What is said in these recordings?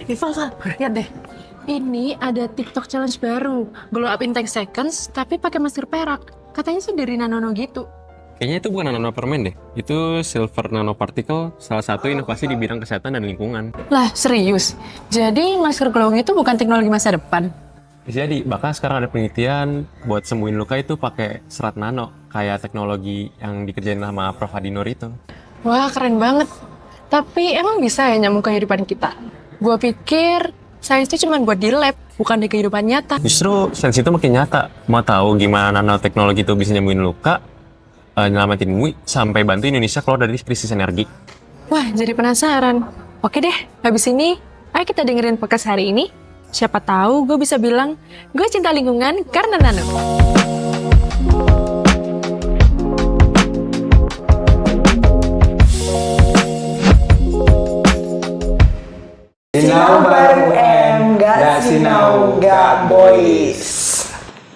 Val, lihat deh. Ini ada TikTok challenge baru. Glow up in 10 seconds, tapi pakai masker perak. Katanya sih dari Nanono gitu. Kayaknya itu bukan nanopermen deh. Itu silver nanoparticle, salah satu inovasi di bidang kesehatan dan lingkungan. Lah, serius? Jadi masker glowing itu bukan teknologi masa depan? Jadi, bahkan sekarang ada penelitian buat sembuhin luka itu pakai serat nano, kayak teknologi yang dikerjain sama Prof. Hadinur itu. Wah, keren banget. Tapi emang bisa ya nyambung kehidupan kita? Gua pikir sains itu cuma buat di lab, bukan di kehidupan nyata. Justru sains itu makin nyata. Mau tahu gimana nanoteknologi itu bisa nyembuhin luka, nyelamatin bumi, sampai bantu Indonesia keluar dari krisis energi. Wah, jadi penasaran. Oke deh, habis ini ayo kita dengerin podcast hari ini. Siapa tahu gue bisa bilang, gue cinta lingkungan karena Nano. Sinau bareng gak sinau gak boys.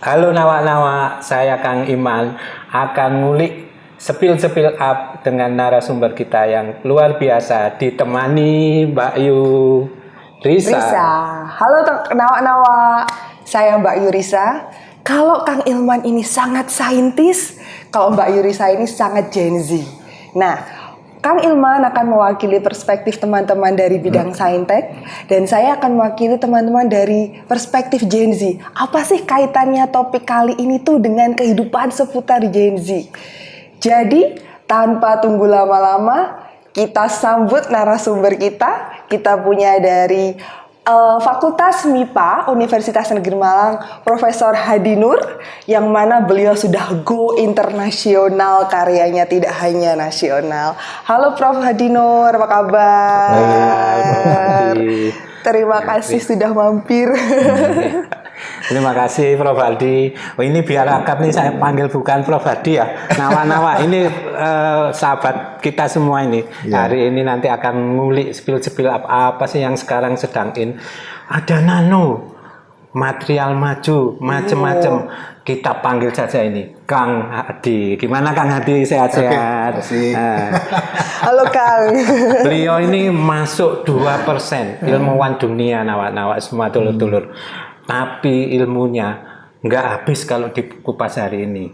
Halo nawa-nawa, saya Kang Iman akan ngulik sepil-sepil up dengan narasumber kita yang luar biasa ditemani Mbak Yu Risa. Halo nawa-nawa, saya Mbak Yurisa. Kalau Kang Ilman ini sangat saintis, kalau Mbak Yurisa ini sangat Gen Z. Nah, Kang Ilman akan mewakili perspektif teman-teman dari bidang saintek dan saya akan mewakili teman-teman dari perspektif Gen Z. Apa sih kaitannya topik kali ini tuh dengan kehidupan seputar Gen Z? Jadi, tanpa tunggu lama-lama, kita sambut narasumber kita. Kita punya dari Fakultas MIPA Universitas Negeri Malang, Profesor Hadinur, yang mana beliau sudah go internasional, karyanya tidak hanya nasional. Halo Prof Hadinur, apa kabar? Baik. Terima kasih sudah mampir. Terima kasih Prof Hadi. Oh, ini biar akrab nih saya panggil bukan Prof Hadi ya. Nawa-nawa ini sahabat kita semua ini. Hari ini nanti akan ngulik spill-spill apa sih yang sekarang sedang in. Ada nano, material maju, macam-macam. Kita panggil saja ini Kang Hadi. Gimana Kang Hadi, sehat-sehat? Halo Kang. Beliau ini masuk 2% ilmuwan dunia, nawa-nawa semua dulur-dulur. Tapi ilmunya nggak habis kalau dikupas hari ini.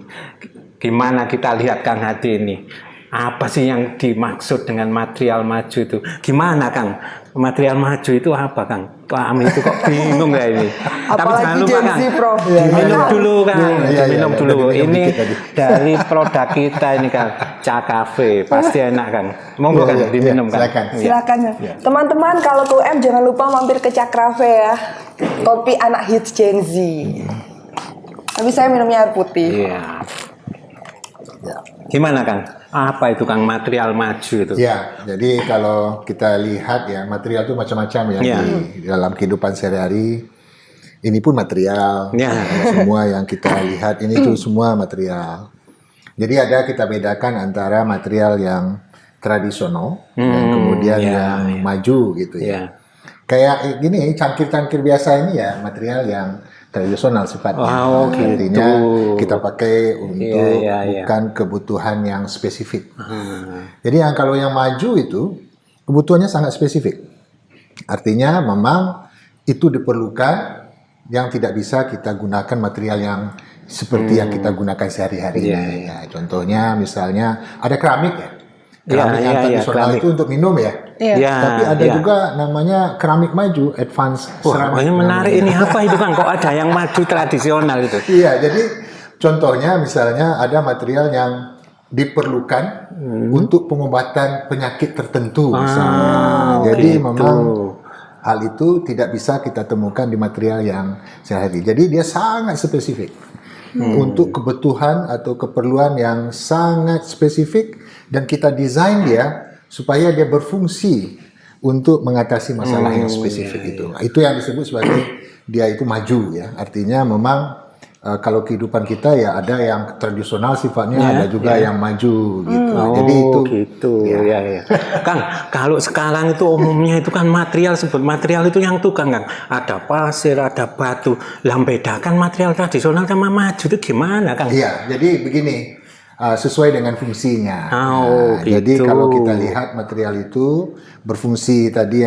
Gimana kita lihat Kang Hadi ini? Apa sih yang dimaksud dengan material maju itu? Gimana Kang? Material maju itu apa Kang? Kami itu kok bingung ya ini. Tapi jangan lupa Kang, diminum dulu Kang, diminum dulu. Ini dari produk kita ini Kang, Ca Cafe, pasti enak Kang. Monggo Kang, diminum Kang. Silakan. Teman-teman kalau ke UM jangan lupa mampir ke Ca Cafe ya. Kopi anak hits Gen Z. Tapi saya minumnya air putih. Iya. Gimana Kang? Apa itu Kang material maju itu? Ya, jadi kalau kita lihat ya material itu macam-macam ya di dalam kehidupan sehari-hari. Ini pun material. Semua yang kita lihat ini tuh semua material. Jadi ada kita bedakan antara material yang tradisional dan kemudian yang maju gitu ya. Kayak gini, cangkir-cangkir biasa ini ya material yang tradisional sifatnya. Artinya kita pakai untuk bukan kebutuhan yang spesifik. Jadi kalau yang maju itu kebutuhannya sangat spesifik. Artinya memang itu diperlukan yang tidak bisa kita gunakan material yang seperti yang kita gunakan sehari-hari. Ya, contohnya misalnya ada keramik ya. Keramik yang tradisional itu untuk minum ya. Tapi ada juga namanya keramik maju, advance keramik. Ini menarik ini apa itu Kang? Kok ada yang maju tradisional itu? Iya, jadi contohnya misalnya ada material yang diperlukan untuk pengobatan penyakit tertentu misalnya. Jadi memang hal itu tidak bisa kita temukan di material yang sehari-hari. Jadi dia sangat spesifik untuk kebutuhan atau keperluan yang sangat spesifik dan kita desain dia supaya dia berfungsi untuk mengatasi masalah yang spesifik itu. Nah, itu yang disebut sebagai dia itu maju ya. Artinya memang kalau kehidupan kita ya ada yang tradisional sifatnya, ada juga yang maju gitu. Jadi itu gitu. Ya. Kang, kalau sekarang itu umumnya itu kan material itu yang tukang Kang. Ada pasir, ada batu. Lah bedakan material tradisional sama maju itu gimana Kang? Iya, jadi begini. sesuai dengan fungsinya. Jadi gitu. kalau kita lihat material itu berfungsi tadi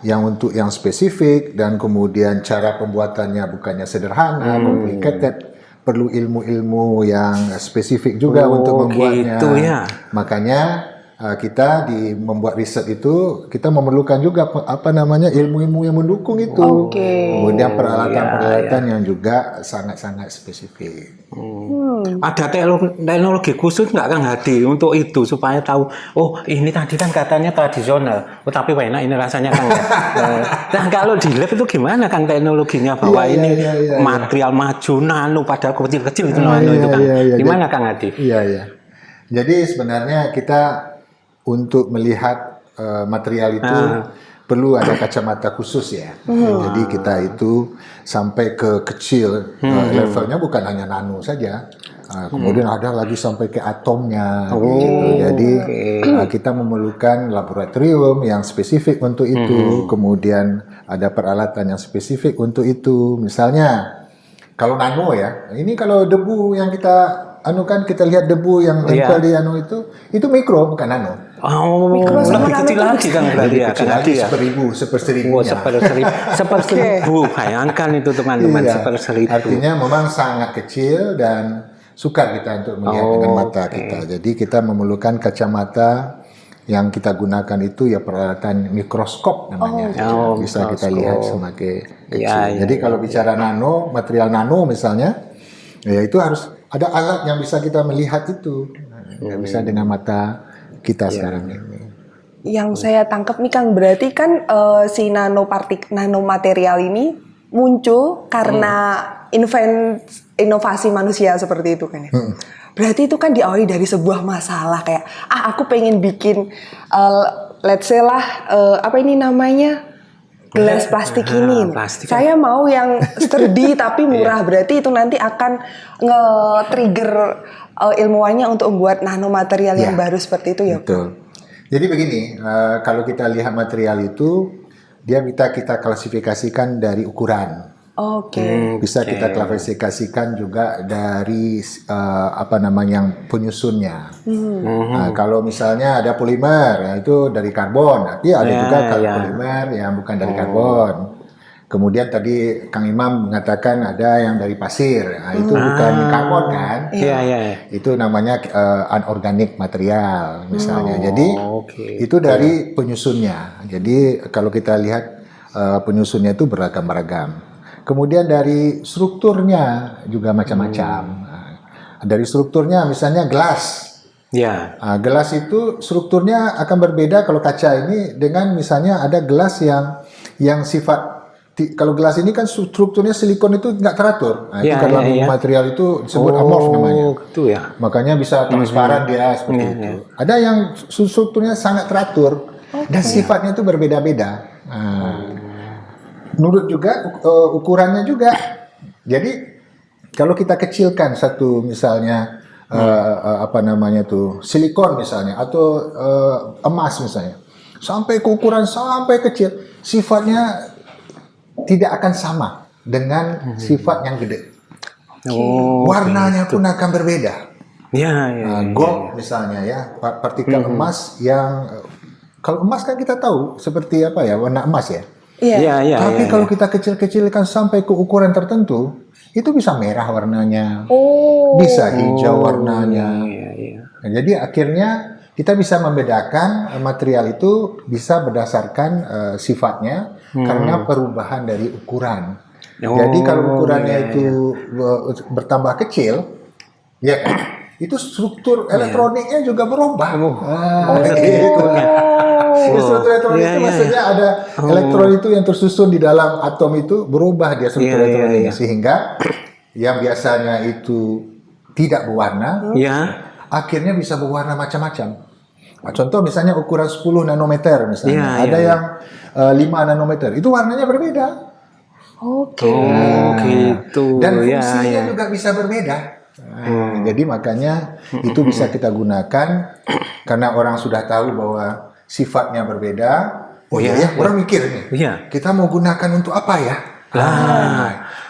yang untuk yang spesifik dan kemudian cara pembuatannya bukannya sederhana, complicated, perlu ilmu-ilmu yang spesifik juga untuk membuatnya. Gitu ya. Makanya kita membuat riset itu kita memerlukan juga ilmu-ilmu yang mendukung itu. Kemudian peralatan-peralatan yang juga sangat-sangat spesifik. Ada teknologi khusus nggak Kang Hadi untuk itu supaya tahu, oh ini tadi kan katanya tradisional, oh tapi enak ini rasanya Kang. Nah kalau di lab itu gimana Kang teknologinya bahwa ini material maju nano padahal kecil-kecil itu nano itu Kang. Gimana Kang Hadi? Iya. Jadi sebenarnya kita untuk melihat material itu perlu ada kacamata khusus ya. Jadi kita itu sampai ke kecil, levelnya bukan hanya nano saja. Kemudian ada lagi sampai ke atomnya. Gitu. Jadi kita memerlukan laboratorium yang spesifik untuk itu. Kemudian ada peralatan yang spesifik untuk itu. Misalnya kalau nano ya, ini kalau debu yang kita kita lihat debu yang nempel di itu mikro bukan nano. Mikro sama lebih nano kecil itu lagi Kang berarti ya. Kecil lagi seperseribunya. Seperseribu. Bayangkan itu teman-teman, seperseribu. Artinya memang sangat kecil dan sukar kita untuk melihat dengan mata kita. Jadi kita memerlukan kacamata yang kita gunakan itu ya peralatan mikroskop namanya. Bisa kita lihat semakin kecil. Jadi kalau bicara nano, material nano misalnya, ya itu harus ada alat yang bisa kita melihat itu. Nggak bisa dengan mata kita sekarang ini. Yang saya tangkap nih Kang, berarti kan si nanomaterial ini muncul karena inovasi manusia seperti itu kan ya. Berarti itu kan diawali dari sebuah masalah kayak aku pengen bikin let's say lah apa ini namanya gelas plastik ini. Saya mau yang sturdy tapi murah. Berarti itu nanti akan nge-trigger ilmuwannya untuk membuat nanomaterial yang baru seperti itu ya. Betul. Jadi begini, kalau kita lihat material itu dia kita klasifikasikan dari ukuran. Bisa kita klasifikasikan juga dari penyusunnya. Kalau misalnya ada polimer, itu dari karbon. Tapi ada juga polimer yang bukan dari karbon. Kemudian tadi Kang Imam mengatakan ada yang dari pasir. Itu bukan karbon kan? Itu namanya anorganik material misalnya. Jadi itu dari penyusunnya. Jadi kalau kita lihat penyusunnya itu beragam-ragam. Kemudian dari strukturnya juga macam-macam. Dari strukturnya misalnya gelas. Gelas itu strukturnya akan berbeda kalau kaca ini dengan misalnya ada gelas yang sifat kalau gelas ini kan strukturnya silikon itu nggak teratur. Itu kalau material itu disebut amorf namanya. Makanya bisa transparan dia seperti itu. Ada yang strukturnya sangat teratur dan sifatnya itu berbeda-beda. Menurut juga ukurannya juga. Jadi kalau kita kecilkan satu misalnya silikon misalnya atau emas misalnya sampai ke ukuran sampai kecil, sifatnya tidak akan sama dengan sifat yang gede. Warnanya pun akan berbeda. Gold misalnya ya, partikel emas yang kalau emas kan kita tahu seperti apa ya, warna emas ya. Tapi kalau kita kecil-kecilkan sampai ke ukuran tertentu, itu bisa merah warnanya, bisa hijau warnanya. Jadi akhirnya kita bisa membedakan material itu bisa berdasarkan sifatnya karena perubahan dari ukuran. Jadi kalau ukurannya itu bertambah kecil, ya kan, itu struktur elektroniknya juga berubah. Struktur elektronik itu maksudnya ada elektron itu yang tersusun di dalam atom itu berubah dia struktur elektroniknya sehingga yang biasanya itu tidak berwarna, akhirnya bisa berwarna macam-macam. Contoh misalnya ukuran 10 nanometer misalnya, ada yang 5 nanometer, itu warnanya berbeda. Gitu. Dan fungsinya juga bisa berbeda. Jadi makanya itu bisa kita gunakan karena orang sudah tahu bahwa sifatnya berbeda. Orang mikir nih, kita mau gunakan untuk apa ya?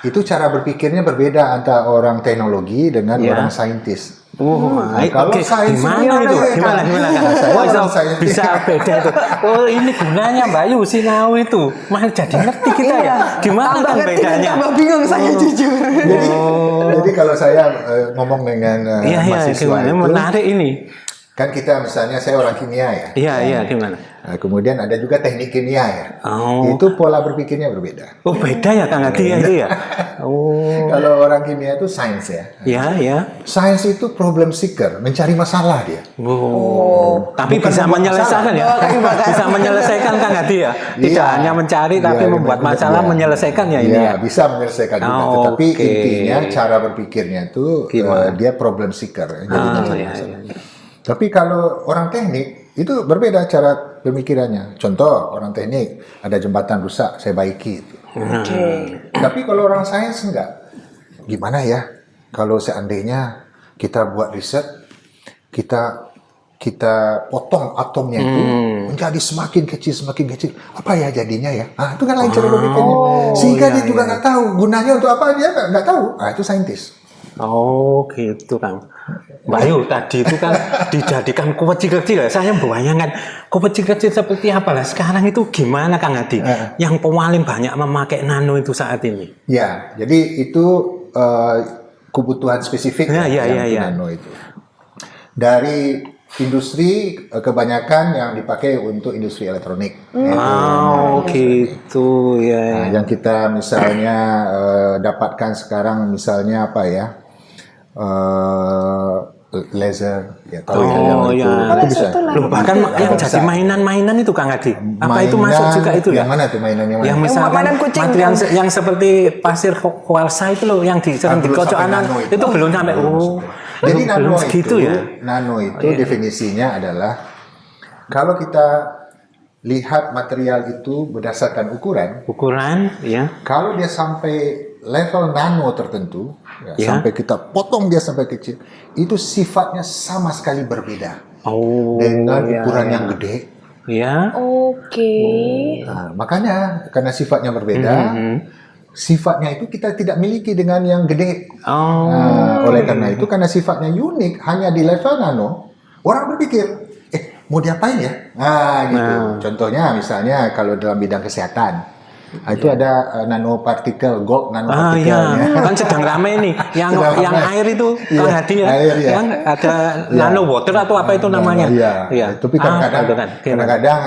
itu cara berpikirnya berbeda antara orang teknologi dengan orang saintis. Kalau kalau sains gimana itu? Gimana Kang? Saya orang sains. Bisa beda itu. Oh, ini gunanya Mbak Yu sinau itu. Malah jadi ngerti kita ya. Gimana kan bedanya? Tambah bingung saya jujur. Jadi kalau saya ngomong dengan mahasiswa gimana? itu, Menarik ini. kan kita misalnya saya orang kimia ya. Iya, gimana? Nah, kemudian ada juga teknik kimia ya. Oh. Itu pola berpikirnya berbeda. Oh, beda ya Kang Adi ya itu ya. Oh. Kalau orang kimia itu sains ya. Ya. Sains itu problem seeker, mencari masalah dia. Oh. Tapi Bukan bisa membuat menyelesaikan masalah. ya. Bisa menyelesaikan Kang Adi ya. Tidak Iya. hanya mencari tapi Iya, membuat iya, masalah iya. menyelesaikan ya ini Iya, ya. bisa menyelesaikan juga. Oh, Tetapi oke. intinya cara berpikirnya itu dia problem seeker. Jadi mencari masalah. Tapi kalau orang teknik itu berbeda cara pemikirannya. Contoh orang teknik ada jembatan rusak, saya baiki itu. Tapi kalau orang sains enggak. Gimana ya? Kalau seandainya kita buat riset, kita potong atomnya itu menjadi semakin kecil, apa ya jadinya ya? Itu kan lain cara berpikirnya. Sehingga dia juga nggak tahu gunanya untuk apa, dia nggak tahu. Itu saintis. Oh gitu Kang. Mbak Yu tadi itu kan dijadikan kuat kecil-kecil ya. Saya membayangkan kuat kecil seperti apa lah. Sekarang itu gimana Kang Adi? Yang paling banyak memakai nano itu saat ini. Ya, jadi itu kebutuhan spesifik yang nano itu. Dari industri kebanyakan yang dipakai untuk industri elektronik. Gitu ya. Nah, yang kita misalnya dapatkan sekarang misalnya apa ya? Laser, ya tahu ya. Itu bisa. Loh, bahkan yang jadi mainan-mainan itu Kang Adi. Apa itu masuk juga itu ya? Yang mana tuh mainan yang mana? Yang misalkan mainan kucing, material yang seperti pasir kuarsa itu loh yang sering Belum dikocok sampai anak nano itu belum sampai. Jadi belum nano segitu itu, ya. nano itu definisinya adalah kalau kita lihat material itu berdasarkan ukuran ya. kalau dia sampai level nano tertentu, sampai kita potong dia sampai kecil, itu sifatnya sama sekali berbeda dengan ukuran yang gede. Ya. Nah, makanya karena sifatnya berbeda, sifatnya itu kita tidak miliki dengan yang gede. Oleh karena itu, karena sifatnya unik, hanya di level nano, orang berpikir, mau diapain ya? Gitu. Contohnya misalnya kalau dalam bidang kesehatan, itu ada nanopartikel, gold nanopartikel. Kan sedang ramai nih, yang air itu Kang Hadi ya, air, ya. yang ada nano water atau apa itu namanya? Iya. Tapi kadang-kadang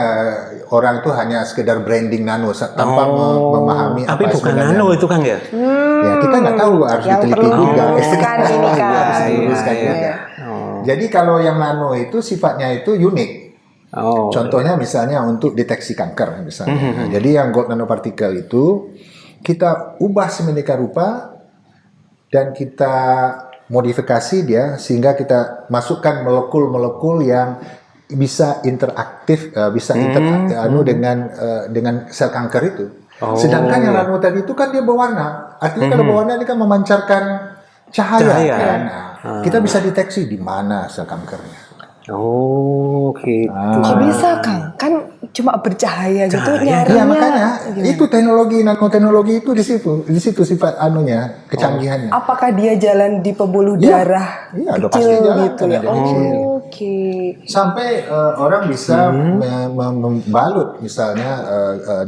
orang itu hanya sekedar branding nano tanpa memahami tapi apa bukan sebenarnya nano itu Kang ya? Ya kita nggak tahu, harus diteliti juga. Diluruskan ini kan. Harus diluruskan juga. Jadi kalau yang nano itu sifatnya itu unik. Contohnya misalnya untuk deteksi kanker misalnya. Jadi yang gold nanopartikel itu kita ubah sedemikian rupa dan kita modifikasi dia sehingga kita masukkan molekul-molekul yang bisa interaktif, dengan sel kanker itu. Sedangkan yang nano tadi itu kan dia berwarna. Artinya kalau berwarna ini kan memancarkan cahaya. Kan? Kita bisa deteksi di mana sel kankernya. Gitu. Kok bisa Kang? Kan cuma bercahaya gitu nyarinya. Iya makanya itu teknologi nanoteknologi itu di situ sifat kecanggihannya. Apakah dia jalan di pembuluh darah udah pasti kecil jalan, gitu ya? Sampai orang bisa membalut misalnya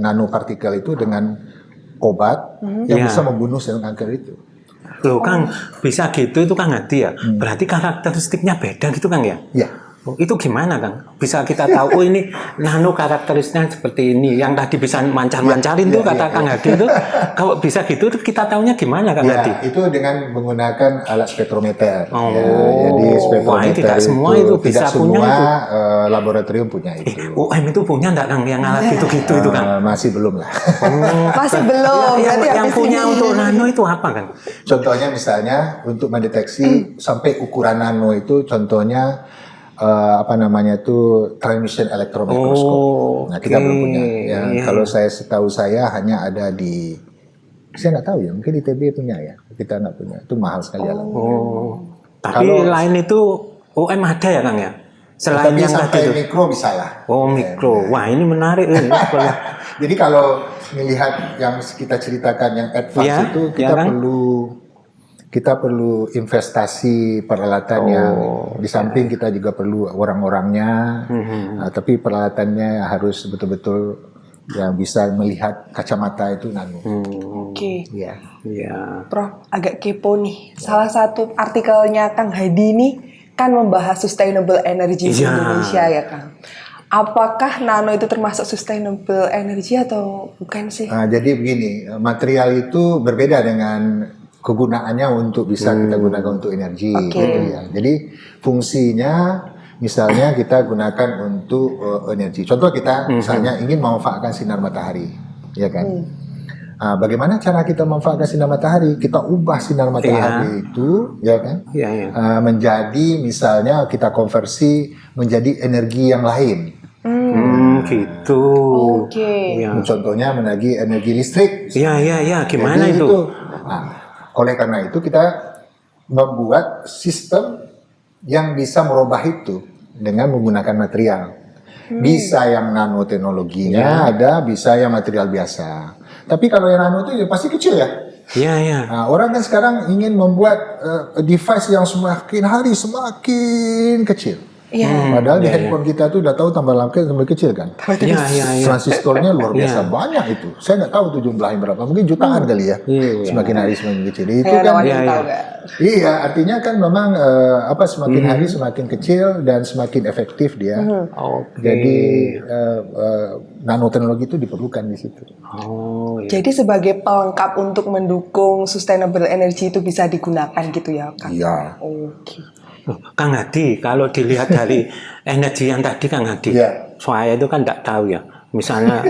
nanopartikel itu dengan obat yang bisa membunuh sel kanker itu. Loh Kang, bisa gitu itu Kang Hadi ya? Berarti karakteristiknya beda gitu Kang ya? Iya. Itu gimana Kang? Bisa kita tahu ini nano karakteristiknya seperti ini. Yang tadi bisa mancar-mancarin tuh kata Kang Hadi itu. Kalau bisa gitu kita tahunya gimana Kang Hadi? Itu dengan menggunakan alat spektrometer. Jadi spektrometer tidak semua itu bisa tidak punya semua itu. Laboratorium punya itu. UM itu punya enggak Kang yang alat gitu-gitu itu Kang? Masih belum lah. Masih belum. Yang punya untuk nano itu apa Kang? Contohnya misalnya untuk mendeteksi sampai ukuran nano itu contohnya transmission electron microscope. Nah kita belum punya. Kalau setahu saya hanya ada saya nggak tahu ya, mungkin ITB punya ya. Kita nggak punya. Itu mahal sekali alatnya. Tapi lain itu UM ada ya Kang ya? Selain Tapi yang tadi sampai itu. mikro bisa lah. Oh, mikro. Wah, ini menarik ini. Jadi kalau melihat yang kita ceritakan yang advance Ya, itu ya kan? kita perlu investasi peralatannya. Oh, Di samping kita juga perlu orang-orangnya, tapi peralatannya harus betul-betul yang bisa melihat kacamata itu nano. Oke. Iya. Iya. Prof, agak kepo nih. Salah satu artikelnya Kang Hadi nih kan membahas sustainable energy di Iya. Indonesia ya Kang. Apakah nano itu termasuk sustainable energy atau bukan sih? Jadi begini, material itu berbeda dengan kegunaannya untuk bisa kita gunakan untuk energi. Oke. Gitu ya. Jadi fungsinya misalnya kita gunakan untuk energi. Contoh kita misalnya ingin memanfaatkan sinar matahari, ya kan? Bagaimana cara kita memanfaatkan sinar matahari? Kita ubah sinar matahari itu, ya kan? Iya, iya. Menjadi misalnya kita konversi menjadi energi yang lain. Gitu. Oke. Iya. Contohnya menjadi energi listrik. Iya, iya, iya. Gimana Jadi itu? Nah, oleh karena itu kita membuat sistem yang bisa merubah itu dengan menggunakan material. Bisa yang nanoteknologinya ada, bisa yang material biasa. Tapi kalau yang nano itu ya pasti kecil ya. Iya, iya. Nah, orang kan sekarang ingin membuat device yang semakin hari semakin kecil. Iya. Padahal di handphone kita tuh udah tahu tambah lama tambah kecil kan. Iya, iya, iya. Transistornya luar biasa banyak itu. Saya nggak tahu tuh jumlahnya berapa, mungkin jutaan kali ya. Iya. Semakin hari semakin kecil. Itu Kayak kan ada iya, yang iya. tahu nggak? iya, artinya kan memang semakin hari semakin kecil dan semakin efektif dia. Oke. Jadi nanoteknologi itu diperlukan di situ. Oh, iya. Jadi sebagai pelengkap untuk mendukung sustainable energy itu bisa digunakan gitu ya Kang? Iya. Oke. Loh, Kang Hadi, kalau dilihat dari energi yang tadi Kang Hadi, Iya. saya itu kan tidak tahu ya. Misalnya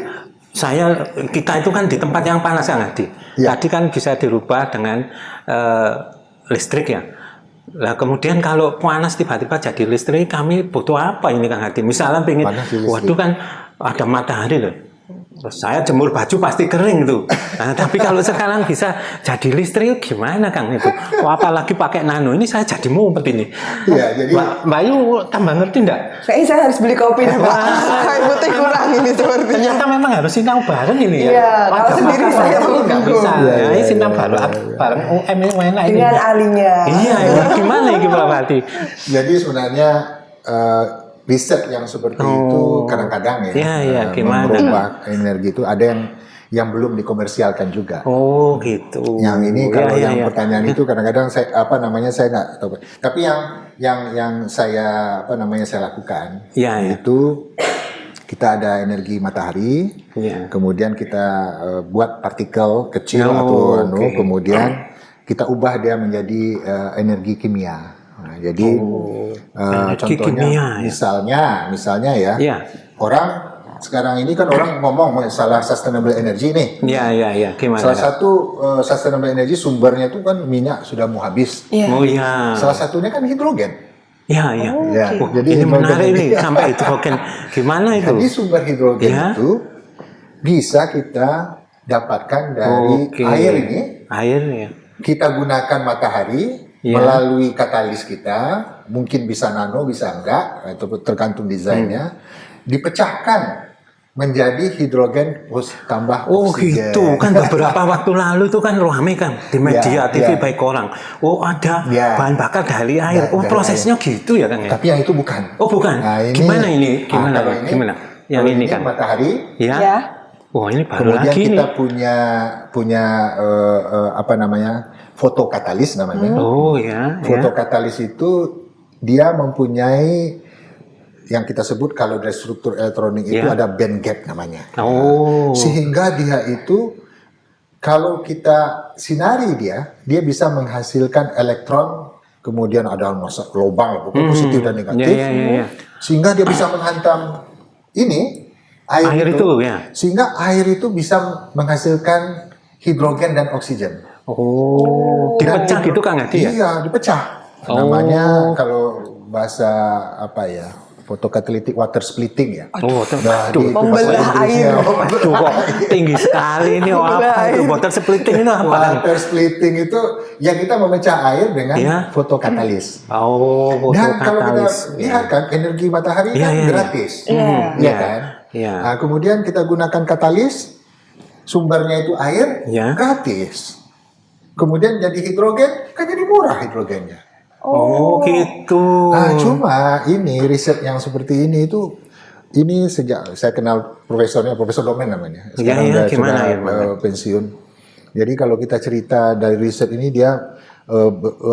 kita itu kan di tempat yang panas Kang Hadi. Iya. Tadi kan bisa dirubah dengan listrik ya. Lah kemudian kalau panas tiba-tiba jadi listrik, kami butuh apa ini Kang Hadi? Misalnya pengen, Panas di listrik. waduh kan ada matahari loh. Terus saya jemur baju pasti kering tuh. Nah, tapi kalau sekarang bisa jadi listrik gimana Kang itu? Wah, apalagi pakai nano ini saya jadi mumpet ini. Iya, jadi Mbak Yu tambah ngerti enggak? Kayaknya saya harus beli kopi deh Pak. Kayak putih kurang ini sepertinya. Ternyata memang harus sinau bareng ini ya. Iya, Wah, kalau ada sendiri makan saya bareng ini nggak bingung. bisa. Iya, Ya, iya, ini sinau iya, bareng UM ini enak ini. Dengan ahlinya. Iya, ini gimana ini Pak Hadi? jadi sebenarnya riset yang seperti itu kadang-kadang ya, Iya, iya, gimana? merubah energi itu ada yang belum dikomersialkan juga. Oh, gitu. Yang ini kalau Iya, yang iya. pertanyaan itu kadang-kadang saya saya nggak tahu. Tapi yang saya saya lakukan Iya, iya. itu kita ada energi matahari, Iya. kemudian kita buat partikel kecil Oh, atau oke. kemudian kita ubah dia menjadi energi kimia. Nah, jadi energi contohnya kimia, ya. misalnya ya, Iya. orang sekarang ini kan orang ngomong masalah sustainable energy nih. Iya, iya, iya. Gimana? Salah Kak? satu sustainable energy sumbernya itu kan minyak sudah mau habis. Iya. Oh iya. Salah satunya kan hidrogen. Iya, iya. Ya, Oh, jadi ini hidrogen menarik ini- nih sampai hidrogen. Gimana itu? Jadi sumber hidrogen Ya. itu bisa kita dapatkan dari Oke. air ini. Air ya. Kita gunakan matahari Ya. melalui katalis kita, mungkin bisa nano, bisa enggak, atau tergantung desainnya, dipecahkan menjadi hidrogen plus tambah Oh oksigen. gitu kan beberapa waktu lalu itu kan rame kan di media Ya, TV ya. baik orang. Oh ada Ya. bahan bakar dari air. Ya, Oh dari prosesnya gitu ya Kang ya. Tapi yang itu bukan. Oh bukan. Nah, Gimana ini? Gimana? kalau Gimana? Yang kalau ini kan. matahari. Ya. Ya. Wah ini baru Kemudian lagi kita nih. punya fotokatalis namanya. Oh ya. Fotokatalis itu dia mempunyai yang kita sebut kalau dari struktur elektronik itu Ya. ada band gap namanya. Oh. Sehingga dia itu kalau kita sinari dia bisa menghasilkan elektron, kemudian ada lubang positif dan negatif, Ya. sehingga dia bisa menghantam ini Air itu ya. sehingga air itu bisa menghasilkan hidrogen dan oksigen. Oh. Dipecah gitu Kang Hadi ya. Iya, dipecah. Oh. Namanya kalau bahasa apa ya? photocatalytic water splitting ya. Oh, Nah, aduh, di membelah bahasa Inggrisnya, air. Aduh, kok tinggi sekali ini. Oh, apa itu water splitting itu apa kan? Water splitting itu ya kita memecah air dengan Iya. fotokatalis. Oh, Dan kalau kita fotokatalis. lihat kan energi matahari Iya, kan iya, iya. gratis. Iya. Iya Iya. kan? Iya. Nah, kemudian kita gunakan katalis, sumbernya itu air, Iya. gratis. Kemudian jadi hidrogen, kan jadi murah hidrogennya. Oh, gitu. Nah, cuma ini riset yang seperti ini itu ini sejak saya kenal profesornya, Profesor Domen namanya. Sekarang Iya, dia gimana, sudah gimana? pensiun. Jadi kalau kita cerita dari riset ini dia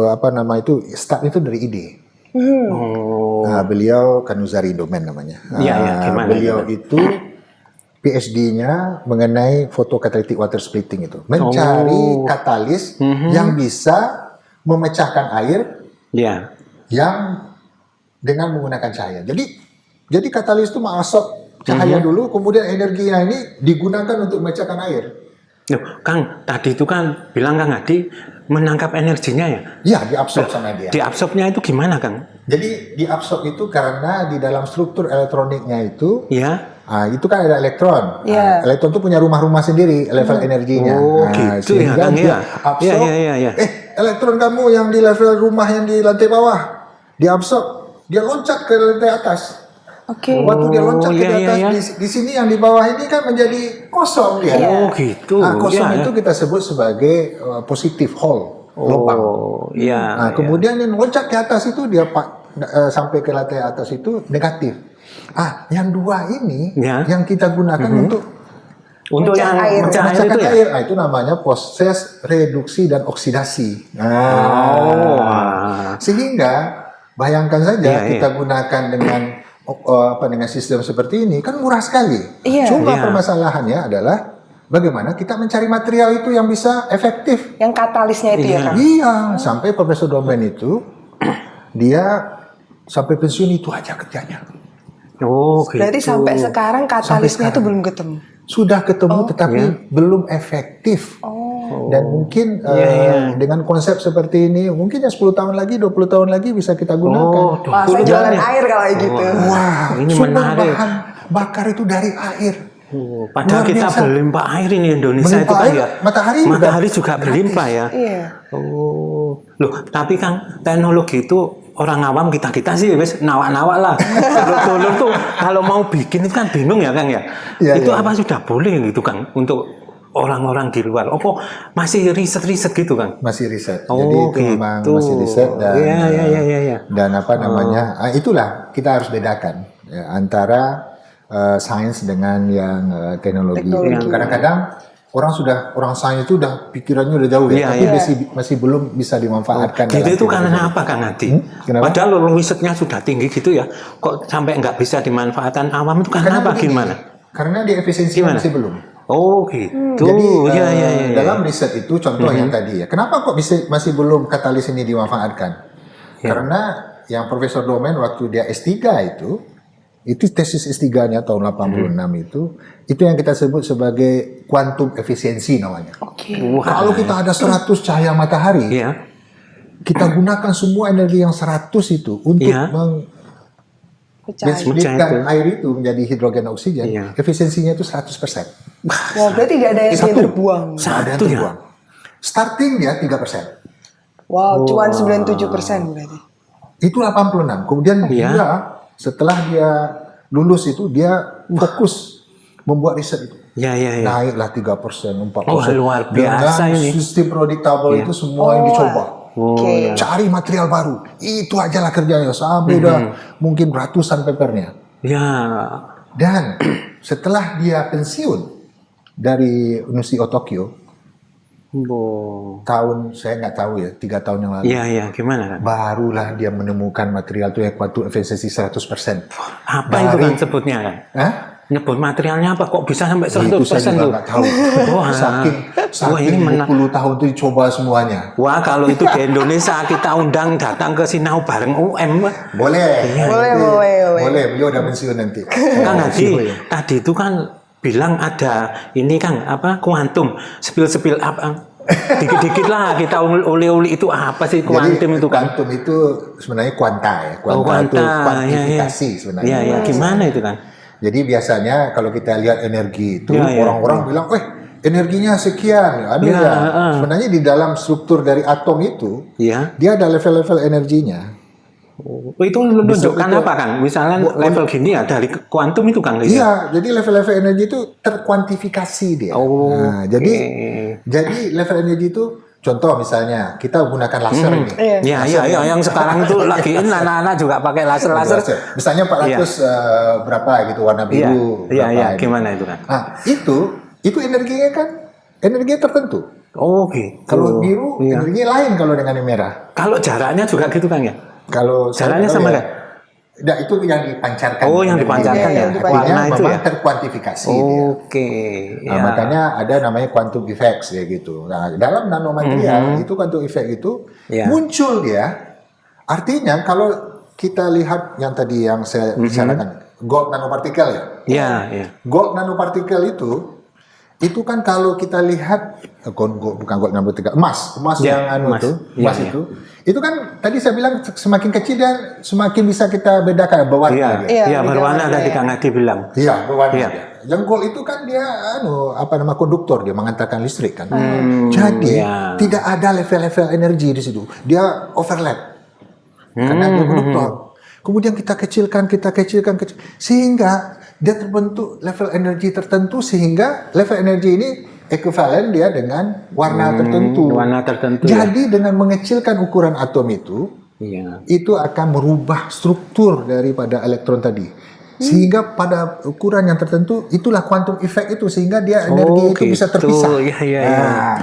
apa nama itu start itu dari ide. Oh. Nah, beliau Kanuzari Domen namanya. Iya, iya, gimana, Beliau itu PhD-nya mengenai photocatalytic water splitting itu, mencari katalis yang bisa memecahkan air Iya. yang dengan menggunakan cahaya. Jadi katalis itu masuk cahaya dulu, kemudian energinya ini digunakan untuk memecahkan air. Loh, Kang, tadi itu kan bilang Kang Adi menangkap energinya ya. Ya, diabsorb sama dia. Diabsorbnya itu gimana, Kang? Jadi diabsorb itu karena di dalam struktur elektroniknya itu, Ya. itu kan ada elektron. Iya. Elektron itu punya rumah-rumah sendiri level energinya. Oh, gitu ya, sehingga Kang, dia ya. absorb. Iya. Elektron kamu yang di level rumah yang di lantai bawah, diabsorb, dia loncat ke lantai atas. Oke. Waktu dia loncat ke iya, atas, iya. di sini yang di bawah ini kan menjadi kosong dia. Oh, gitu. Nah, kosong Iya, itu kita sebut sebagai positive hole, lubang. Oh, iya. Nah, kemudian yang loncat ke atas itu dia sampai ke lantai atas itu negatif. Yang dua ini Ya. yang kita gunakan untuk Untuk Mecah yang air. mecah air itu memecahkan ya. air. Itu namanya proses reduksi dan oksidasi. Oh. Sehingga bayangkan saja Iya, kita gunakan dengan sistem seperti ini kan murah sekali. Iya. Cuma Iya. permasalahannya adalah bagaimana kita mencari material itu yang bisa efektif. Yang katalisnya itu ya, Kang? Iya, sampai Profesor Domen itu dia sampai pensiun itu aja kerjanya. Oh, gitu. Berarti sampai sekarang katalisnya itu sekarang. belum ketemu. Sudah ketemu tetapi belum efektif. Dan mungkin dengan konsep seperti ini mungkin ya 10 tahun lagi, 20 tahun lagi bisa kita gunakan. Oh, Wah, saya 20 jualan ya. air kalau kayak gitu. Wah, ini sumber menarik. bahan bakar itu dari air. Oh, padahal Luar kita biasa. berlimpah air ini Indonesia Berlimpah itu kan air, ya. matahari juga berlimpah ya. Iya. Oh, loh, tapi Kang, teknologi itu orang awam kita sih wes nawak-nawak lah. Dulur tuh kalau mau bikin itu kan bingung ya Kang ya. Iya, Itu iya. apa sudah boleh gitu Kang untuk orang-orang di luar? Apa masih riset-riset gitu Kang? Masih riset. Oh, Jadi itu memang gitu. masih riset dan Iya. dan apa namanya? Itulah kita harus bedakan ya, antara sains dengan yang teknologi. Teknologi. Kadang-kadang orang sains itu udah pikirannya udah jauh ya, Iya, tapi masih belum bisa dimanfaatkan. Gitu dalam itu karena kehidupan. apa Kang Adi? Kenapa? Padahal risetnya sudah tinggi gitu ya, kok sampai nggak bisa dimanfaatkan awam itu karena apa? begini, Gimana? Karena di efisiensinya Gimana? masih belum. Oh gitu. Jadi Iya. dalam riset itu contoh yang tadi ya, kenapa kok masih belum katalis ini dimanfaatkan? Ya. Karena yang Profesor Domen waktu dia S3 itu tesis S3-nya tahun 86 itu yang kita sebut sebagai quantum efisiensi namanya. Oke. Wah. Kalau kita ada 100 cahaya matahari, Iya. kita gunakan semua energi yang 100 itu untuk Iya. Pecah. mensplitkan itu. air itu menjadi hidrogen dan oksigen, Iya. efisiensinya itu 100%. Wah, berarti nggak ada yang Satu. terbuang. Nggak ada yang Satu ya? terbuang. Starting dia 3%. Wow, cuan 97% berarti. Itu 86. Kemudian Iya. dia setelah dia lulus itu dia fokus membuat riset itu. Iya. Naiklah 3%, 4%. Oh, luar biasa dengan ini. sistem predictable itu semua yang dicoba. Oke. Cari material baru. Itu aja lah kerjanya sampai udah mungkin ratusan papernya. Ya. Dan setelah dia pensiun dari University of Tokyo Oh. tahun saya nggak tahu ya 3 tahun yang lalu. Iya. Gimana kan? Barulah dia menemukan material itu yang quantum efisiensi 100%. Apa itu kan sebutnya kan? Hah? Nyebut materialnya apa? Kok bisa sampai Itu 100% saya juga tuh? nggak tahu. Wah. Wah, ini 20 tahun itu dicoba semuanya. Wah, kalau itu di Indonesia kita undang datang ke Sinau bareng UM. Boleh. Boleh. Beliau udah pensiun nanti. Kang Haji, Siapa ya? tadi itu kan bilang ada ini Kang apa kuantum spill up Dikit-dikit lah kita uli-uli itu apa sih kuantum itu kan? Kuantum itu sebenarnya kuanta ya. Kuanta, Oh, kuanta, itu ya, kuantifikasi sebenarnya. Iya, ya, gimana itu kan? Jadi biasanya kalau kita lihat energi itu Ya, ya, orang-orang bilang, energinya sekian. Ada Ya, ya. Sebenarnya di dalam struktur dari atom itu Iya. dia ada level-level energinya. Oh, itu menunjukkan itu- apa kan? Misalnya level gini ya dari kuantum itu kan? Iya, jadi level-level energi itu terkuantifikasi dia. Oh, Nah, jadi level energi itu contoh misalnya kita gunakan laser ini. Iya, yang sekarang itu lagi anak-anak juga pakai laser. Misalnya 400 berapa gitu warna biru. Iya, berapa gitu. gimana itu kan? Nah, itu energinya kan energinya tertentu. Oh, gitu. Kalau biru energinya lain kalau dengan yang merah. Kalau jaraknya juga gitu kan ya? Kalau Jaraknya sama kan? Nah, itu yang dipancarkan. Oh, yang energinya. dipancarkan ya? Artinya Warna itu memang ya? terkuantifikasi dia. Oke. Nah, Ya. makanya ada namanya quantum effects kayak gitu. Nah, dalam nanomaterial itu quantum effect itu Ya. muncul dia. Artinya kalau kita lihat yang tadi yang saya bicarakan gold nanopartikel ya. Iya, iya. Gold nanopartikel itu kan kalau kita lihat bukan gold nanopartikel, emas Ya, yang emas. emas Ya, itu kan tadi saya bilang semakin kecil dan semakin bisa kita bedakan berwarna dia. Iya, berwarna tadi Kang Adi bilang. Iya, berwarna Iya. dia. Yang gold itu kan dia konduktor, dia mengantarkan listrik kan. Jadi iya. tidak ada level-level energi di situ. Dia overlap. Karena dia konduktor. Kemudian kita kecilkan sehingga dia terbentuk level energi tertentu sehingga level energi ini ekuivalen dia dengan warna tertentu. Warna tertentu. Ya. Jadi dengan mengecilkan ukuran atom Iya. itu akan merubah struktur daripada elektron tadi. Sehingga pada ukuran yang tertentu itulah quantum effect itu sehingga dia energi itu bisa gitu. terpisah. Iya. Nah,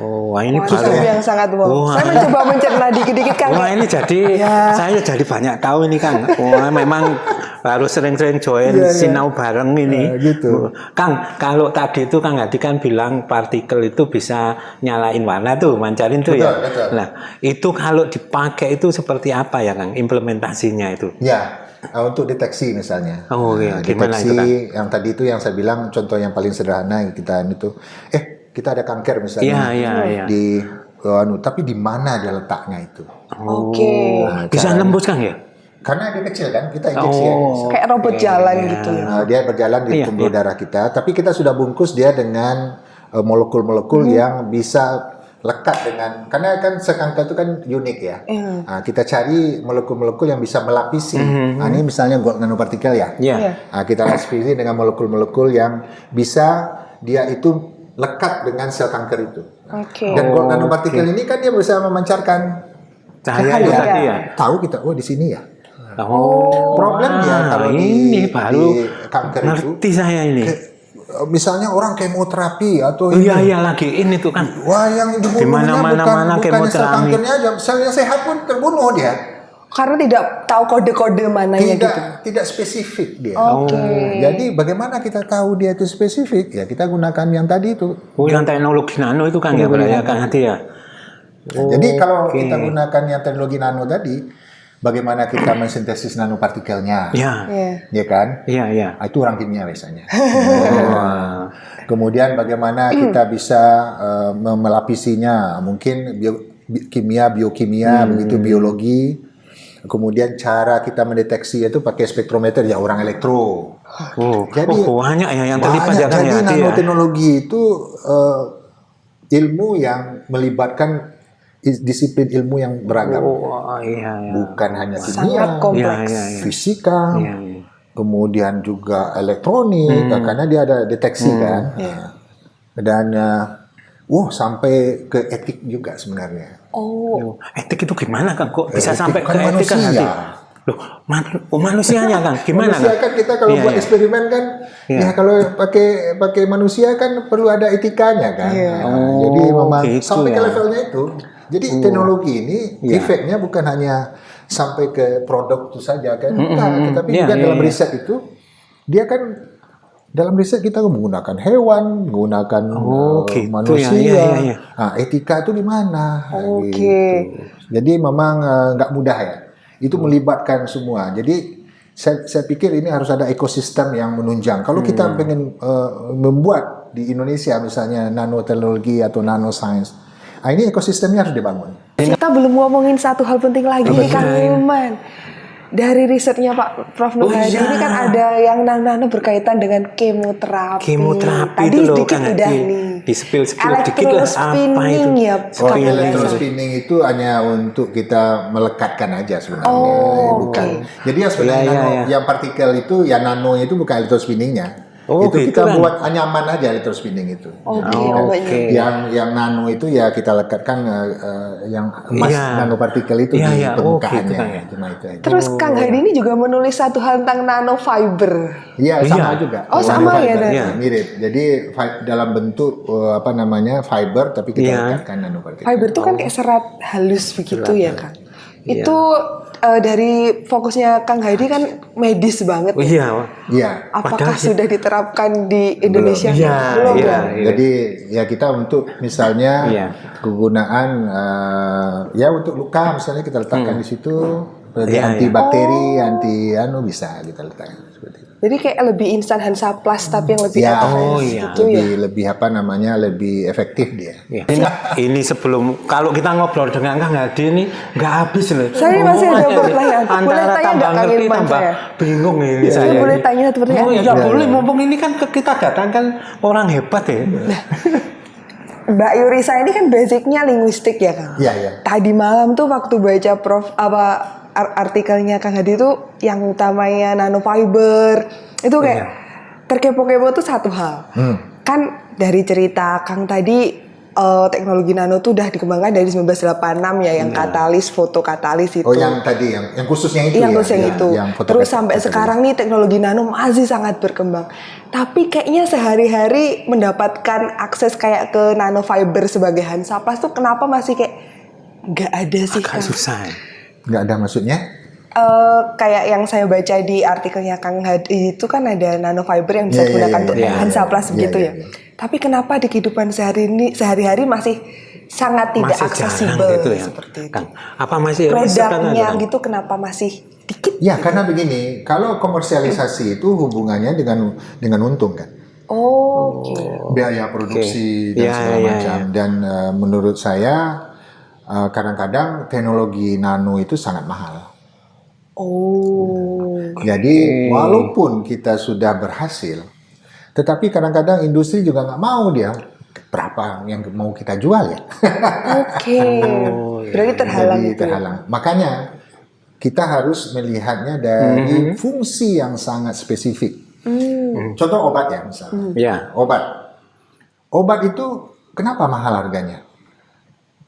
Oh, wah ini Sesuatu baru. yang sangat wow. Wah. Saya mencoba mencerna dikit-dikit kan. Wah ini jadi saya jadi banyak tahu ini Kang. Wah memang harus sering-sering join sinau bareng ini. gitu. Kang, kalau tadi itu Kang Hadi kan bilang partikel itu bisa nyalain warna tuh, mancarin tuh ya. Betul. Nah, itu kalau dipakai itu seperti apa ya Kang implementasinya itu? Ya, untuk deteksi misalnya. Oh iya, gimana deteksi itu, Kang? yang tadi itu yang saya bilang contoh yang paling sederhana yang kita itu kita ada kanker misalnya Iya. di tapi di mana dia letaknya itu? Oke. Nah, Bisa cara- nembus Kang ya? Karena dia kecil kan, kita injeksi ya. Kayak robot jalan gitu ya. Nah, dia berjalan di pembuluh darah kita, tapi kita sudah bungkus dia dengan molekul-molekul yang bisa lekat dengan, karena kan sekanker itu kan unik ya. Nah, kita cari molekul-molekul yang bisa melapisi. Nah, ini misalnya gold nanopartikel ya. Iya. Nah, kita lapisi dengan molekul-molekul yang bisa dia itu lekat dengan sel kanker itu. Oke. Dan gold nanopartikel ini kan dia bisa memancarkan Cahaya itu tadi ya. Tahu kita, di sini ya. Oh, Problemnya kalau ini di baru kanker itu, ngerti saya ini. misalnya orang kemoterapi atau Iya lagi ini tuh kan. wah yang dibunuhnya mana bukan sel kemoterapi. kankernya aja, sel yang sehat pun terbunuh dia. Karena tidak tahu kode-kode mananya gitu. Tidak spesifik dia. Oke. Jadi bagaimana kita tahu dia itu spesifik? Ya kita gunakan yang tadi itu. Oh yang teknologi nano itu kan ya berarti ya Kang Hadi ya. Jadi kalau kita gunakan yang teknologi nano tadi, bagaimana kita mensintesis nanopartikelnya? Iya. Ya kan? Iya. Ah, itu orang kimia biasanya. Wah. Kemudian bagaimana kita bisa melapisinya? Mungkin biokimia, begitu biologi. Kemudian cara kita mendeteksi itu pakai spektrometer ya orang elektro. Jadi banyak ya yang terlibat banyak. ya Kang Jadi ya. nanoteknologi itu ilmu yang melibatkan disiplin ilmu yang beragam. Iya. Bukan hanya Sangat kimia, kompleks. Iya. fisika, Iya. kemudian juga elektronik, karena dia ada deteksi kan. Dan sampai ke etik juga sebenarnya. Oh. Etik itu gimana Kang? Kok bisa Etik sampai kan ke etik Kang Hadi? manusia. Loh, manusianya Kang, gimana Manusia kan kita kalau buat eksperimen kan, ya kalau pakai manusia kan perlu ada etikanya kan. Nah, jadi memang gitu sampai ke ya. levelnya itu. Jadi teknologi ini efeknya bukan hanya sampai ke produk itu saja kan, tetapi juga dalam riset itu dia kan dalam riset kita menggunakan hewan, menggunakan manusia. Iya. Nah, etika itu di mana? Oke. Gitu. Jadi memang nggak mudah ya. Itu melibatkan semua. Jadi saya pikir ini harus ada ekosistem yang menunjang. Kalau kita pengen membuat di Indonesia misalnya nanoteknologi atau nanoscience, Nah, ini ekosistemnya harus dibangun. Kita belum ngomongin satu hal penting lagi nih Kang Hilman. Dari risetnya Pak Prof. Nur Hadi ini kan ada yang nano berkaitan dengan kemoterapi. Kemoterapi Tadi itu loh sedikit Kang udah Hadi. nih. Di-spill dikit lah, apa itu? Electrospinning ya. Oh, Kang Hilman. electrospinning itu hanya untuk kita melekatkan aja sebenarnya, Oh, bukan. oke. Jadi yang sebenarnya Iya, iya, nano, iya. yang partikel itu, ya nano itu bukan electrospinningnya. Oh, itu gitu kita kan? buat nyaman aja electrospinning itu. Oke, Oh, namanya. oke. Yang nano itu ya kita lekatkan yang emas Iya. nanopartikel itu Iya, di iya. Oh, permukaannya. gitu kan ya. Cuma itu aja. Terus Kang Hadi ini juga menulis satu hal tentang nanofiber. Iya, sama Iya. juga. Oh, sama ya, Fiber, Dan? Iya. mirip. Jadi dalam bentuk fiber tapi kita Iya. lekatkan nanopartikel. Fiber itu kan kayak serat halus begitu ya Kang. Iya. Itu dari fokusnya Kang Hadi kan medis banget. Oh, iya. Iya. Apakah Padahal- sudah diterapkan di Indonesia? Iya, Belum iya. ya? Jadi ya kita untuk misalnya Iya. kegunaan ya untuk luka misalnya kita letakkan di situ. Jadi Iya, anti iya. bakteri, anti bisa kita letakkan seperti itu. Jadi kayak lebih instan Hansaplast tapi yang lebih Ya, advance iya. gitu ya. lebih apa namanya lebih efektif dia. Ya. Ini sebelum kalau kita ngobrol dengan Kang Hadi ini nggak habis loh. Saya masih ada Omongannya pertanyaan. ini. Boleh Antara tanya tambah nggak, Kang ngerti Hilman, tambah saya? bingung ini Saya saya. boleh ini. tanya satu pertanyaan? Oh iya Iya, boleh. iya. Mumpung ini kan kita datangkan orang hebat ya. Mbak Yurisa ini kan basicnya linguistik ya Kang. Iya, iya. Tadi malam tuh waktu baca artikelnya Kang Hadi itu yang utamanya nanofiber itu kayak terkepo-kepo tuh satu hal. Kan dari cerita Kang tadi teknologi nano tuh udah dikembangkan dari 1986 ya yang katalis, fotokatalis itu. Oh yang tadi yang khususnya itu Yang ya. khusus yang itu. foto- Terus sampai foto- sekarang nih teknologi nano masih sangat berkembang. Tapi kayaknya sehari-hari mendapatkan akses kayak ke nanofiber sebagai Hansaplast tuh kenapa masih kayak nggak ada sih Agak Kang? susah. nggak ada maksudnya? Kayak yang saya baca di artikelnya Kang Hadi itu kan ada nanofiber yang bisa Iya, iya, digunakan iya, untuk iya, Hansaplast iya, begitu iya, ya. iya. Tapi kenapa di kehidupan sehari-hari masih sangat tidak Masih aksesibel jarang gitu ya. seperti itu? Kang, apa masih riset kan Produknya ada, Kang? gitu kenapa masih dikit? Ya karena begini, kalau komersialisasi itu hubungannya dengan untung kan. Oh, oke. Biaya produksi dan Iya, segala iya, macam. Dan menurut saya kadang-kadang teknologi nano itu sangat mahal. Oh. Jadi walaupun kita sudah berhasil, tetapi kadang-kadang industri juga nggak mau dia berapa yang mau kita jual ya. Oke. Berarti terhalang Jadi gitu ya? terhalang. Makanya kita harus melihatnya dari fungsi yang sangat spesifik. Contoh obat ya misalnya. Ya. Obat. Obat itu kenapa mahal harganya?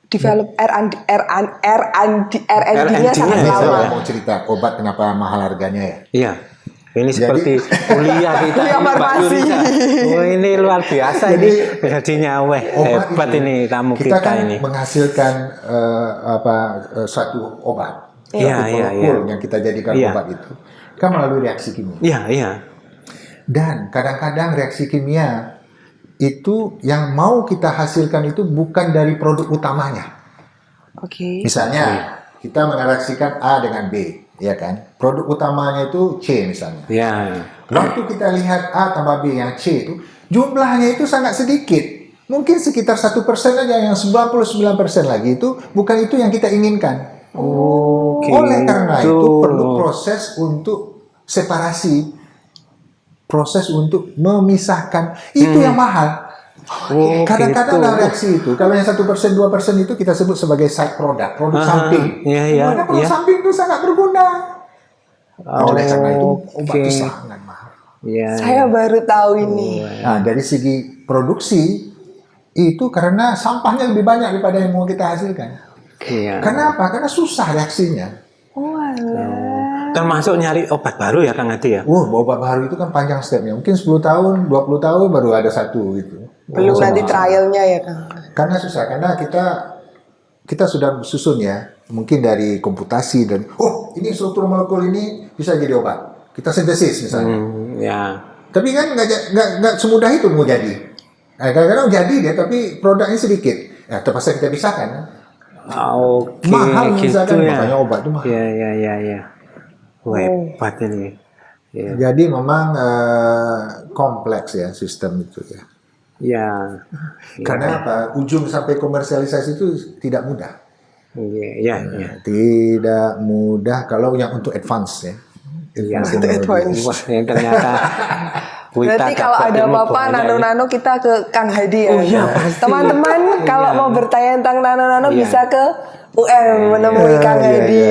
Develop R&D-nya R&D-nya sangat ya, lama. Saya mau cerita obat kenapa mahal harganya ya. Iya. Ini Jadi- seperti kuliah kita Kuliah ini, Mbak farmasi. Yurisa. Oh, ini luar biasa Jadi, ini. Jadinya weh hebat itu, ini tamu kita kita kan ini. menghasilkan suatu obat. Iya, Suatu iya, molekul iya. yang kita jadikan Iya. obat itu kan melalui reaksi kimia. Iya, iya. Dan kadang-kadang reaksi kimia itu yang mau kita hasilkan itu bukan dari produk utamanya. Oke. Misalnya kita mereaksikan A dengan B, ya kan? Produk utamanya itu C misalnya. Iya. Waktu kita lihat A tambah B yang C itu jumlahnya itu sangat sedikit. Mungkin sekitar 1% aja, yang 99% lagi itu bukan itu yang kita inginkan. Oleh karena gitu. itu perlu proses untuk separasi, proses untuk memisahkan. Itu yang mahal. Oh, Kadang-kadang gitu. ada reaksi itu. Kalau yang 1%, 2% itu kita sebut sebagai side product, produk samping. Iya, iya, Dimana produk iya. samping itu sangat berguna. Oleh karena itu obat itu Oke. sangat mahal. Iya. Saya baru tahu ini. Nah, dari segi produksi itu karena sampahnya lebih banyak daripada yang mau kita hasilkan. Iya. Kenapa? Karena susah reaksinya. Oh, alah. Termasuk nyari obat baru ya Kang Hadi ya? Obat baru itu kan panjang stepnya. Mungkin 10 tahun, 20 tahun baru ada satu gitu. Belum nanti trialnya ya Kang. Karena susah, karena kita sudah susun ya, mungkin dari komputasi dan ini struktur molekul ini bisa jadi obat. Kita sintesis misalnya. Ya. Tapi kan nggak semudah itu mau jadi. Kadang-kadang jadi dia, tapi produknya sedikit. Ya terpaksa kita pisahkan. Oke. Mahal gitu misalkan, ya. makanya obat itu mahal. Iya. Hebat ini. Iya. Jadi memang kompleks ya sistem itu ya. Ya. Karena apa? Ujung sampai komersialisasi itu tidak mudah. Ya, ya. Tidak mudah kalau yang untuk advance ya. Iya. Advance teknologi. Wah, yang ternyata Berarti kalau ada apa-apa nano-nano kita ke Kang Hadi ya. Oh iya, pasti. Teman-teman kalau mau bertanya tentang nano-nano Iya. bisa ke UM menemui Kang Hadi.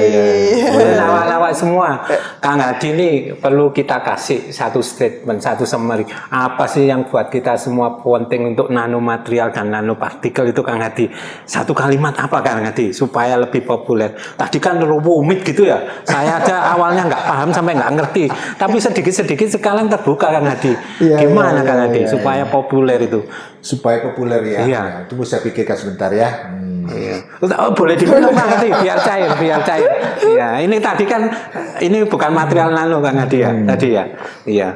Lawak-lawak semua. Kang Hadi ini perlu kita kasih satu statement, satu summary. Apa sih yang buat kita semua penting untuk nanomaterial dan nanopartikel itu, Kang Hadi? Satu kalimat apa, Kang Hadi, supaya lebih populer? Tadi kan rumit gitu ya. Saya aja awalnya nggak paham sampai nggak ngerti. Tapi sedikit-sedikit sekarang terbuka, Kang Hadi. Gimana, Kang Hadi, supaya populer itu? Supaya populer ya. Iya. Ya, itu saya pikirkan sebentar ya. Iya. Oh, boleh diminum Kang Hadi, biar cair. Ya, ini tadi kan ini bukan material nano Kang Hadi ya, tadi ya. Iya.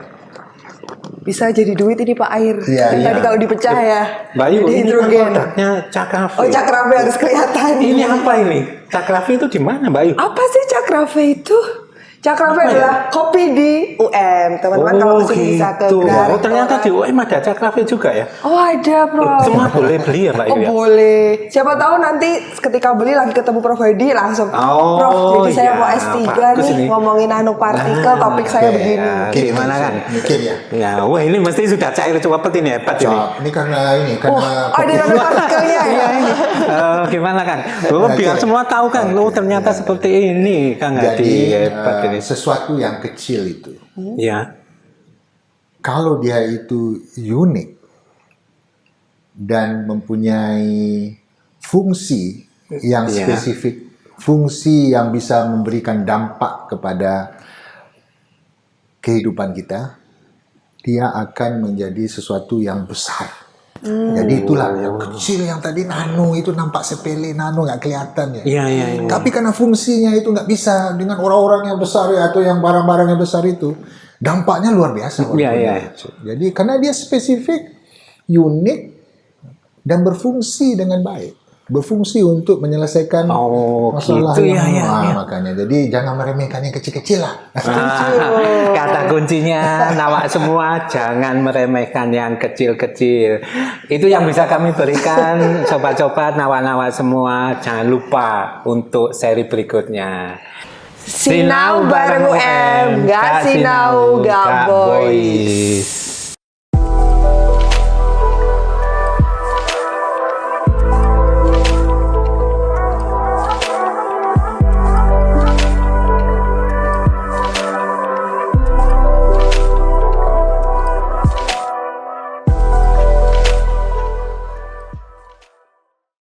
Bisa jadi duit ini Pak air. Iya, Kan iya. tadi kalau dipecah ya. Bayu, jadi ini kan hidrogen. produknya Cakrafe. Oh cakrave harus kelihatan. Ini apa ini? Cakrafe itu di mana, Bayu? Apa sih cakrave itu? Cakrave Apa ya? adalah kopi di UM. Teman-teman kalau kesini bisa ke Grand Oh, ternyata di Restoran. UM ada Cakrafe juga ya? Oh ada Prof. Semua boleh beli ya, Pak Oh Yu ya? boleh. Siapa tahu nanti ketika beli lagi ketemu Prof Hedi langsung. Oh, Prof, jadi saya iya, mau S3 bagus nih ini. ngomongin nanopartikel, topik saya oke, begini. ya. Gimana kan? Mungkin ya. Ya, wah ini mesti sudah cair cepet ini hebat ini. Cok, ini karena Oh, ada nanopartikelnya ya. Gimana kan? Oh, biar semua tahu kan, lo ternyata seperti ini, Kang Hadi. jadi Hebat ini. sesuatu yang kecil itu, Ya. kalau dia itu unik dan mempunyai fungsi yang Iya. spesifik, fungsi yang bisa memberikan dampak kepada kehidupan kita, dia akan menjadi sesuatu yang besar. Jadi itulah yang kecil yang tadi nano itu nampak sepele, nano nggak kelihatan ya. Iya. Tapi karena fungsinya itu nggak bisa dengan orang-orang yang besar ya, atau yang barang-barang yang besar itu, dampaknya luar biasa. Iya. Jadi karena dia spesifik, unik, dan berfungsi dengan baik. Berfungsi untuk menyelesaikan Oh, masalah gitu yang ya. makanya. Jadi jangan meremehkan yang kecil-kecil lah. Kata kuncinya, nawak semua jangan meremehkan yang kecil-kecil. Itu yang bisa kami berikan, sobat-sobat nawak-nawak semua. Jangan lupa untuk seri berikutnya. Sinau bareng UM, gak sinau gak boy.